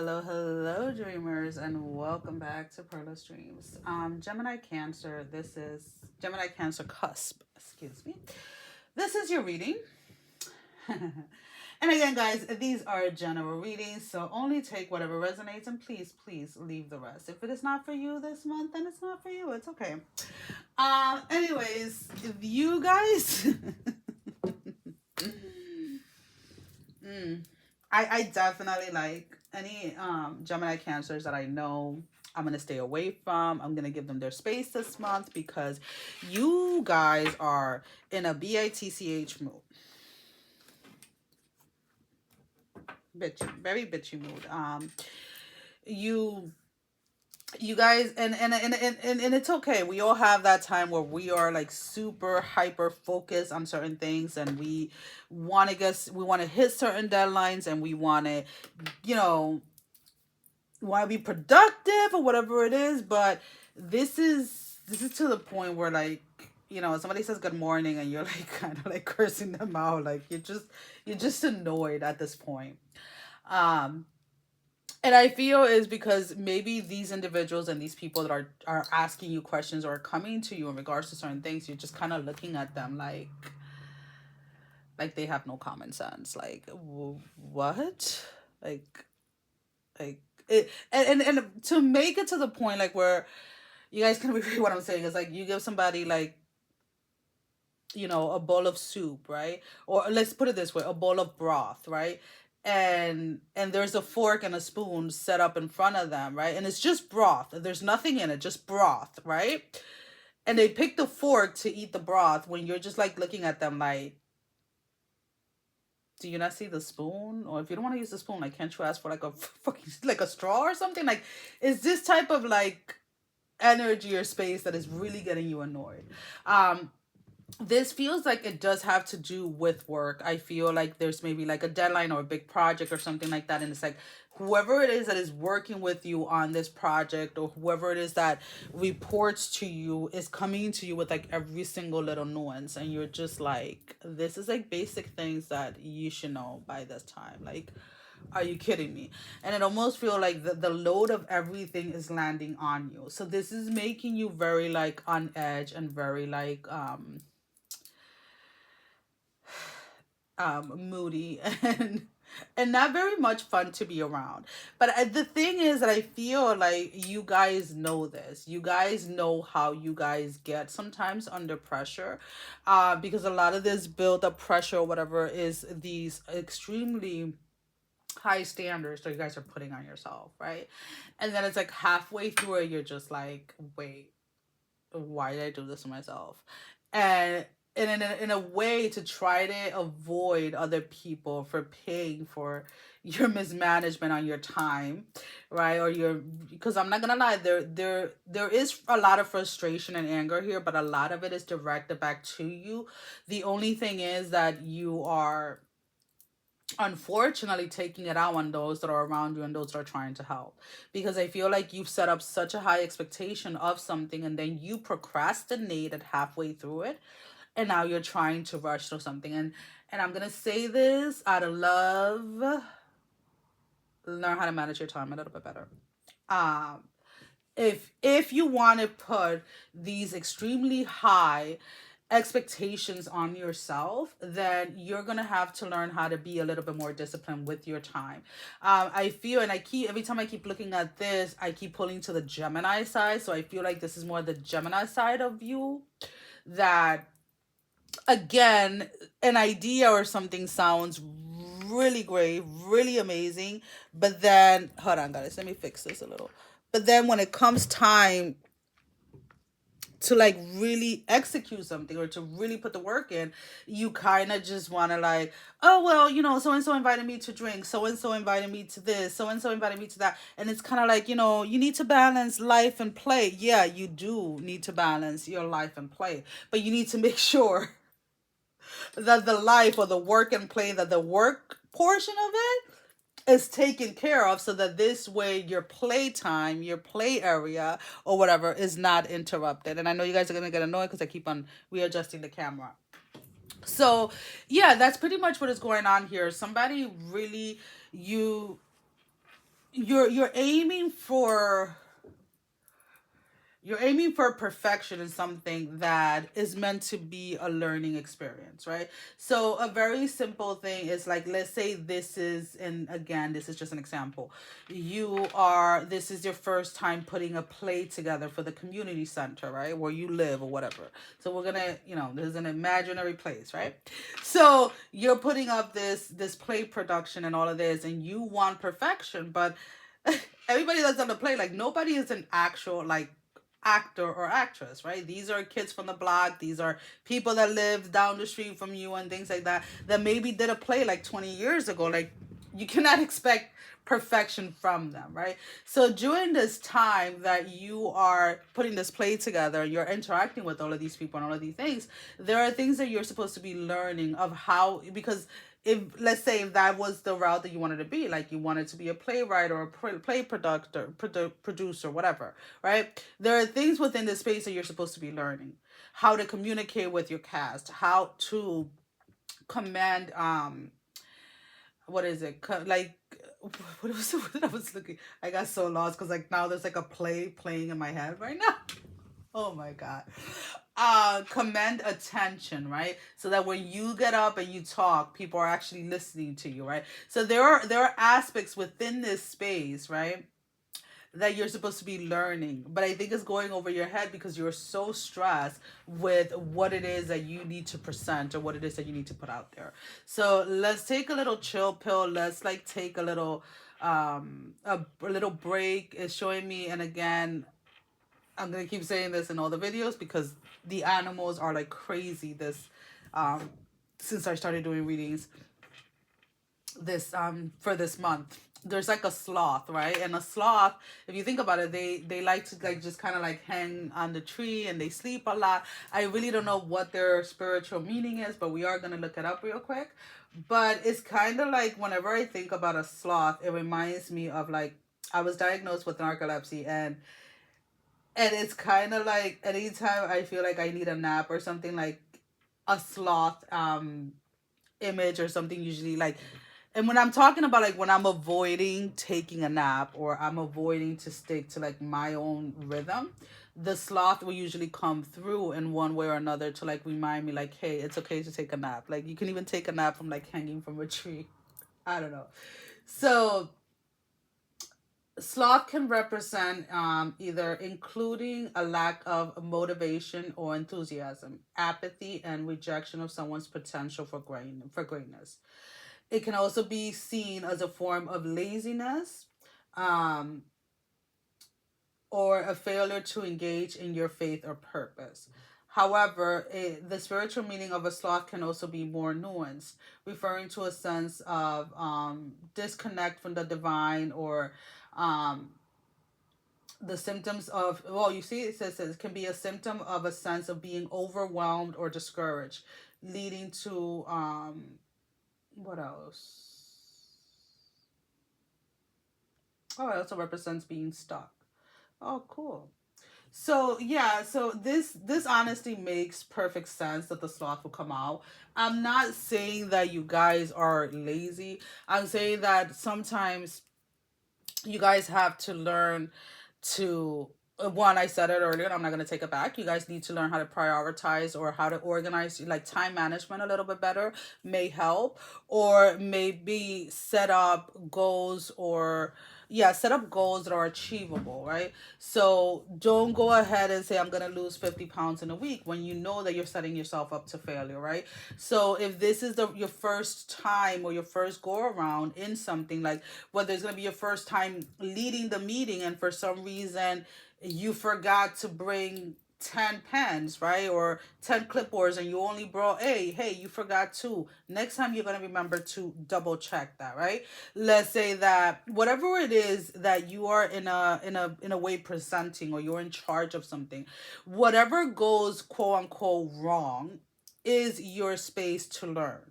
Hello, dreamers, and welcome back to PERLA'S DREAMS. Gemini Cancer, this is Gemini Cancer Cusp, excuse me. This is your reading. And again, guys, these are general readings, so only take whatever resonates and please leave the rest. If it is not for you this month, then it's not for you. It's okay. Anyways, if you guys. I definitely like any Gemini Cancers that I know I'm gonna stay away from. I'm gonna give them their space this month because you guys are in a bitch mood. Bitchy, very bitchy mood. You you guys and it's okay. We all have that time where we are like super hyper focused on certain things, and we want to hit certain deadlines, and we want to, you know, want to be productive or whatever it is. But this is to the point where, like, somebody says good morning and you're like kind of like cursing them out, like you're just annoyed at this point. um and I feel is because maybe these individuals and these people that are asking you questions or coming to you in regards to certain things, you're just kind of looking at them like they have no common sense. Like, what? Like, it, and to make it to the point like where you guys can repeat what I'm saying is, like, you give somebody, like, a bowl of soup, right? Or let's put it this way, a bowl of broth, right? And there's a fork and a spoon set up in front of them, right? And it's just broth. There's nothing in it, just broth, right? And they pick the fork to eat the broth when you're just like looking at them like, do you not see the spoon? Or if you don't want to use the spoon, like, can't you ask for like a fucking like a straw or something? Like, is this type of like energy or space that is really getting you annoyed. This feels like it does have to do with work. I feel like there's maybe like a deadline or a big project or something like that, and it's like whoever it is that is working with you on this project, or whoever it is that reports to you, is coming to you with like every single little nuance, and you're just like, this is like basic things that you should know by this time. Like, are you kidding me? And it almost feel like the load of everything is landing on you. So this is making you very like on edge and very like moody and not very much fun to be around. But the thing is that I feel like you guys know this. You guys know how you guys get sometimes under pressure, because a lot of this build up pressure or whatever is these extremely high standards that you guys are putting on yourself, right? And then it's like halfway through it, you're just like, wait, why did I do this to myself? And in a way to try to avoid other people for paying for your mismanagement on your time, right? Or your, because I'm not gonna lie, there is a lot of frustration and anger here, but a lot of it is directed back to you. The only thing is that you are unfortunately taking it out on those that are around you and those that are trying to help, because I feel like you've set up such a high expectation of something, and then you procrastinated halfway through it, and now you're trying to rush through something. And I'm gonna say this out of love: learn how to manage your time a little bit better. um if you want to put these extremely high expectations on yourself, then you're gonna have to learn how to be a little bit more disciplined with your time. I feel, and I keep, every time I keep looking at this, I keep pulling to the Gemini side, so I feel like this is more the Gemini side of you, that, again, an idea or something sounds really great, really amazing, but then, hold on guys, let me fix this a little. But then when it comes time to like really execute something or to really put the work in, you kind of just want to like, oh well, so and so invited me to drink, so and so invited me to this, so and so invited me to that. And it's kind of like, you need to balance life and play. Yeah, you do need to balance your life and play, but you need to make sure that the life or the work and play, that the work portion of it is taken care of, so that this way your playtime, your play area or whatever is not interrupted. And I know you guys are going to get annoyed because I keep on readjusting the camera. So yeah, that's pretty much what is going on here. Somebody really, you you're aiming for perfection in something that is meant to be a learning experience, right? So a very simple thing is like, let's say this is, and again, this is just an example. This is your first time putting a play together for the community center, right? Where you live or whatever. So we're gonna, this is an imaginary place, right? So you're putting up this play production and all of this, and you want perfection, but everybody that's on the play, like nobody is an actual like actor or actress, right? These are kids from the block. These are people that live down the street from you and things like that, that maybe did a play like 20 years ago. Like, you cannot expect perfection from them, right? So during this time that you are putting this play together, you're interacting with all of these people and all of these things, there are things that you're supposed to be learning of how, because if, let's say, if that was the route that you wanted to be, like you wanted to be a playwright or a play producer, whatever, right? There are things within the space that you're supposed to be learning: how to communicate with your cast, how to command, what is it, like, what was it that I was looking, I got so lost because like now there's like a play playing in my head right now. Oh my God. Command attention, right? So that when you get up and you talk, people are actually listening to you, right? So there are aspects within this space, right, that you're supposed to be learning. But I think it's going over your head because you're so stressed with what it is that you need to present or what it is that you need to put out there. So let's take a little chill pill. Let's like take a little a little break. It's showing me, and again, I'm gonna keep saying this in all the videos because the animals are like crazy this since I started doing readings this for this month. There's like a sloth, right? And a sloth, if you think about it, they like to like just kind of like hang on the tree and they sleep a lot. I really don't know what their spiritual meaning is, but we are gonna look it up real quick. But it's kind of like, whenever I think about a sloth, it reminds me of like, I was diagnosed with narcolepsy, and it's kind of like anytime I feel like I need a nap or something, like a sloth image or something usually like. And when I'm talking about like when I'm avoiding taking a nap or I'm avoiding to stick to like my own rhythm, the sloth will usually come through in one way or another to like remind me like, hey, it's okay to take a nap. Like you can even take a nap from like hanging from a tree. I don't know. So sloth can represent either including a lack of motivation or enthusiasm, apathy, and rejection of someone's potential for greatness. It can also be seen as a form of laziness, um, or a failure to engage in your faith or purpose. However, the spiritual meaning of a sloth can also be more nuanced, referring to a sense of disconnect from the divine, or um, the symptoms of, well, you see, it says it can be a symptom of a sense of being overwhelmed or discouraged, leading to, what else? Oh, it also represents being stuck. Oh, cool. So yeah, so this honesty makes perfect sense that the sloth will come out. I'm not saying that you guys are lazy. I'm saying that sometimes you guys have to learn to, one, I said it earlier and I'm not going to take it back, you guys need to learn how to prioritize or how to organize, like time management a little bit better may help, or maybe set up goals, or yeah, set up goals that are achievable, right? So don't go ahead and say I'm going to lose 50 pounds in a week when you know that you're setting yourself up to failure, right? So if this is your first time or your first go around in something, like whether it's going to be your first time leading the meeting and for some reason you forgot to bring 10 pens, right? Or 10 clipboards and you only brought, hey, you forgot two. Next time you're going to remember to double check that, right? Let's say that whatever it is that you are in a way presenting, or you're in charge of something, whatever goes quote unquote wrong is your space to learn.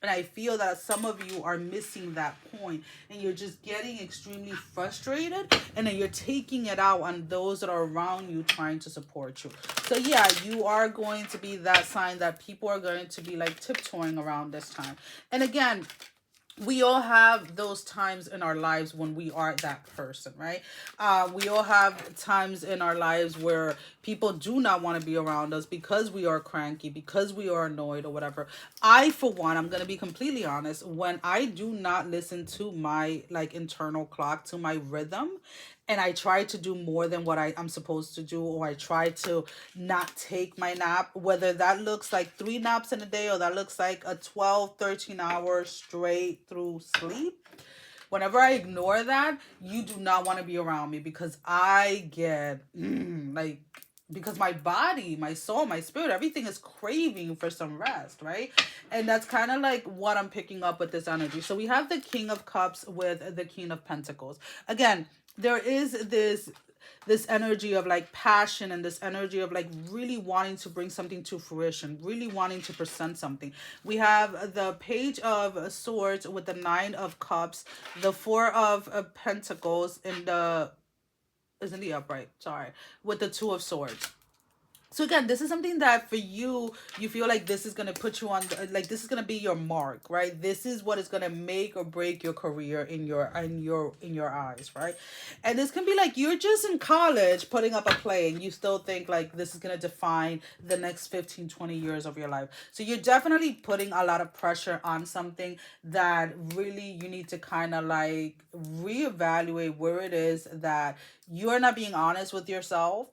And I feel that some of you are missing that point and you're just getting extremely frustrated, and then you're taking it out on those that are around you trying to support you. So yeah, you are going to be that sign that people are going to be like tiptoeing around this time. And again, we all have those times in our lives when we are that person, right? We all have times in our lives where people do not want to be around us because we are cranky, because we are annoyed or whatever. I, for one, I'm going to be completely honest, when I do not listen to my like internal clock, to my rhythm, and I try to do more than what I'm supposed to do, or I try to not take my nap, whether that looks like 3 naps in a day or that looks like a 12, 13 hour straight through sleep. Whenever I ignore that, you do not want to be around me, because I get like, because my body, my soul, my spirit, everything is craving for some rest, right? And that's kind of like what I'm picking up with this energy. So we have the King of Cups with the King of Pentacles. Again, there is this energy of like passion, and this energy of like really wanting to bring something to fruition, really wanting to present something. We have the Page of Swords with the Nine of Cups, the Four of Pentacles, and the is in the upright, sorry, with the Two of Swords. So again, this is something that for you, you feel like this is gonna put you on, like this is gonna be your mark, right? This is what is gonna make or break your career in your eyes, right? And this can be like you're just in college putting up a play, and you still think like this is gonna define the next 15, 20 years of your life. So you're definitely putting a lot of pressure on something that really you need to kind of like reevaluate where it is that you're not being honest with yourself.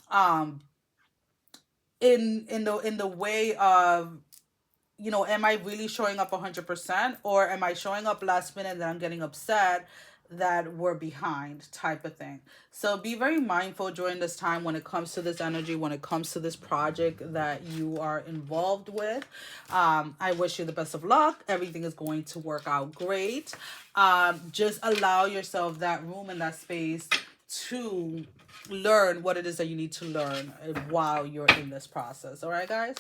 Um, in the way of, am I really showing up 100%, or am I showing up last minute and then I'm getting upset that we're behind, type of thing. So be very mindful during this time when it comes to this energy, when it comes to this project that you are involved with. I wish you the best of luck. Everything is going to work out great. Just allow yourself that room and that space to learn what it is that you need to learn while you're in this process. All right, guys.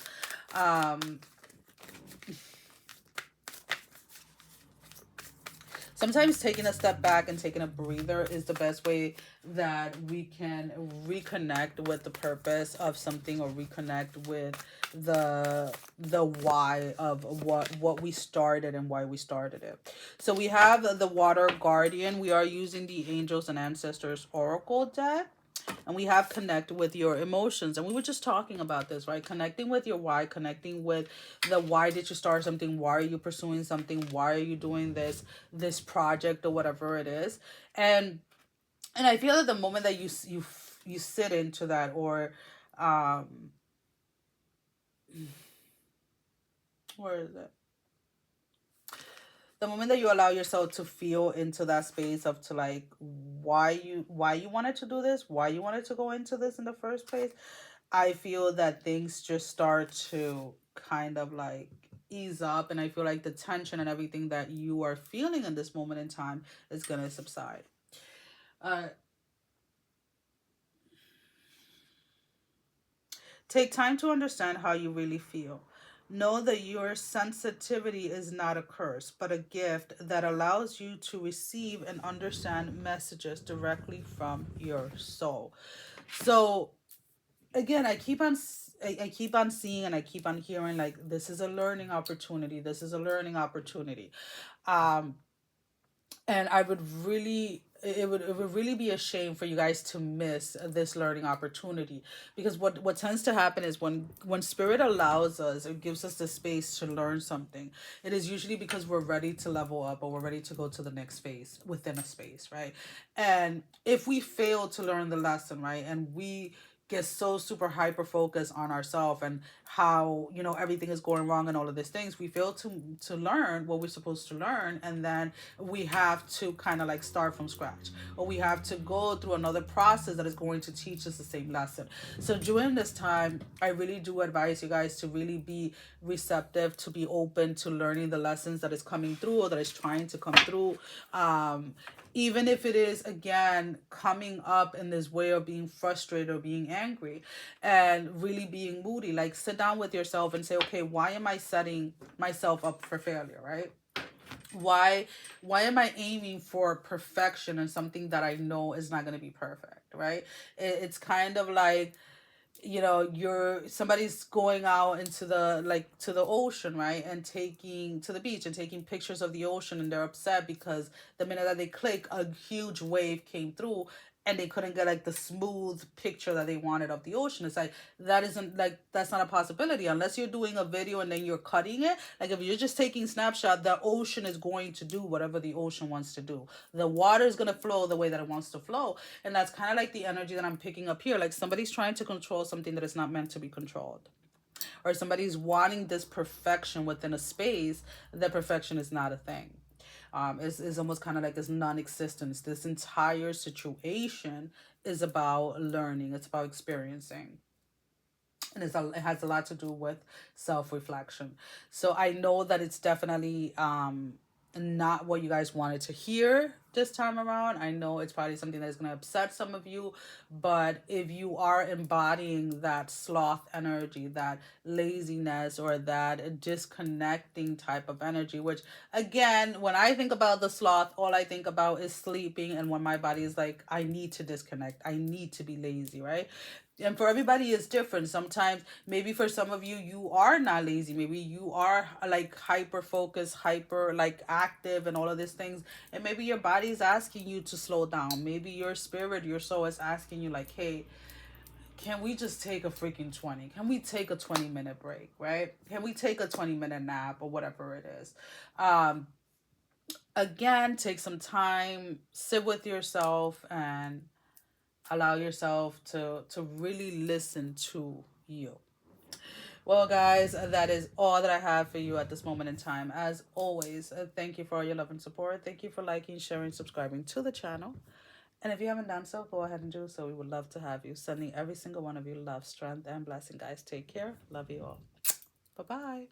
Sometimes taking a step back and taking a breather is the best way that we can reconnect with the purpose of something, or reconnect with the why of what we started and why we started it. So we have the Water Guardian. We are using the Angels and Ancestors Oracle deck. And we have connect with your emotions. And we were just talking about this, right? Connecting with your why, connecting with the why did you start something? Why are you pursuing something? Why are you doing this project or whatever it is? And I feel that the moment that you sit into that, or where is it? The moment that you allow yourself to feel into that space of, to like, why you wanted to do this, why you wanted to go into this in the first place, I feel that things just start to kind of like ease up, and I feel like the tension and everything that you are feeling in this moment in time is going to subside. uh Take time to understand how you really feel. Know that your sensitivity is not a curse, but a gift that allows you to receive and understand messages directly from your soul. So again, I keep on seeing and I keep on hearing like this is a learning opportunity. This is a learning opportunity. Um, and I would really, it would really be a shame for you guys to miss this learning opportunity, because what tends to happen is when spirit allows us or gives us the space to learn something, it is usually because we're ready to level up, or we're ready to go to the next phase within a space, right? And if we fail to learn the lesson, right, and we get so super hyper focused on ourselves and how everything is going wrong and all of these things, we fail to learn what we're supposed to learn, and then we have to kind of like start from scratch, or we have to go through another process that is going to teach us the same lesson. So during this time, I really do advise you guys to really be receptive, to be open to learning the lessons that is coming through, or that is trying to come through. Even if it is, again, coming up in this way of being frustrated or being angry and really being moody, like sit down with yourself and say, okay, why am I setting myself up for failure, right? Why am I aiming for perfection and something that I know is not going to be perfect, right? It's kind of like, you know, somebody's going out into the, like, to the ocean, right, and taking to the beach and taking pictures of the ocean, and they're upset because the minute that they click, a huge wave came through, and they couldn't get like the smooth picture that they wanted of the ocean. It's like, that isn't, like, that's not a possibility unless you're doing a video and then you're cutting it. Like, if you're just taking snapshot, the ocean is going to do whatever the ocean wants to do. The water is going to flow the way that it wants to flow. And that's kind of like the energy that I'm picking up here. Like, somebody's trying to control something that is not meant to be controlled, or somebody's wanting this perfection within a space that perfection is not a thing. Is almost kind of like this non-existence. This entire situation is about learning. It's about experiencing, and it has a lot to do with self-reflection. So I know that it's definitely not what you guys wanted to hear this time around. I know it's probably something that's going to upset some of you, but if you are embodying that sloth energy, that laziness, or that disconnecting type of energy, which, again, when I think about the sloth, all I think about is sleeping, and when my body is like, I need to disconnect, I need to be lazy, right? And for everybody it's different. Sometimes, maybe for some of you, you are not lazy. Maybe you are like hyper focused, hyper like active, and all of these things. And maybe your body is asking you to slow down. Maybe your spirit, your soul is asking you, like, hey, can we just take a freaking 20? Can we take a 20-minute break, right? Can we take a 20-minute nap, or whatever it is? Again, take some time, sit with yourself, and allow yourself to really listen to you. Well, guys, that is all that I have for you at this moment in time. As always, thank you for all your love and support. Thank you for liking, sharing, subscribing to the channel. And if you haven't done so, go ahead and do so. We would love to have you. Sending every single one of you love, strength, and blessing, guys. Take care. Love you all. Bye-bye.